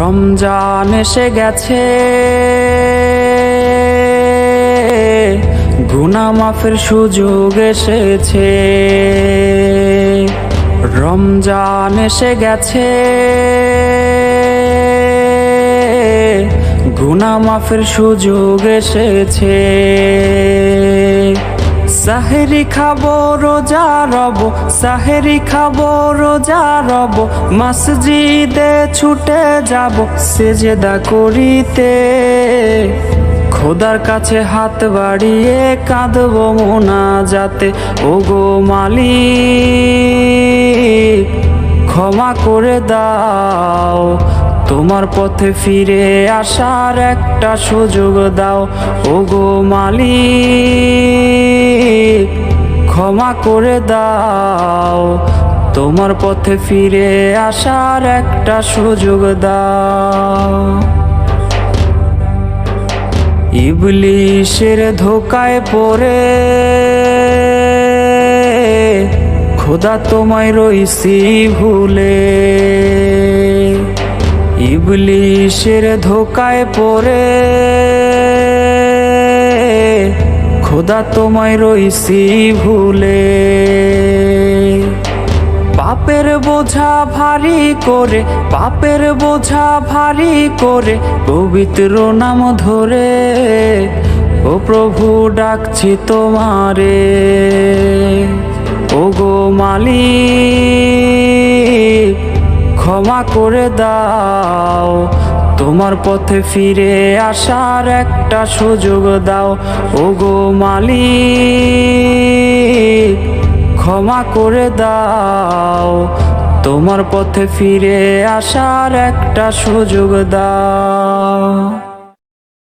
রমজান এসে গেছে, গুনাহ মাফের সুযোগ এসেছে। রমজান এসে গেছে, গুনাহ মাফের সুযোগ এসেছে। সাহেরি খাবো রোজা রব, সাহেরি খাবো রোজা রব, মসজিদে ছুটে যাব সেজদা করিতে। খোদার কাছে হাত বাড়িয়ে কাঁদবো মোনাজাতে, ওগো মালিক ক্ষমা করে দাও, তোমার পথে ফিরে আসার একটা সুযোগ দাও। ওগো মালিক ক্ষমা করে দাও, তোমার পথে ফিরে আসার একটা সুযোগ দাও। ইবলিশের ধোকায় পড়ে খোদা তোমায় রইছি ভুলে। ইবলিশের ধোকায় পড়ে খোদা তোমায় রইছি ভুলে। পাপের বোঝা ভারী করে, পাপের বোঝা ভারী করে পবিত্র নাম ধরে, ও প্রভু ডাকছি তোমারে। ওগো মালিক ক্ষমা করে দাও, তোমার পথে ফিরে আসার একটা সুযোগ দাও। ওগো মালিক ক্ষমা করে দাও, তোমার পথে ফিরে আসার একটা সুযোগ দাও।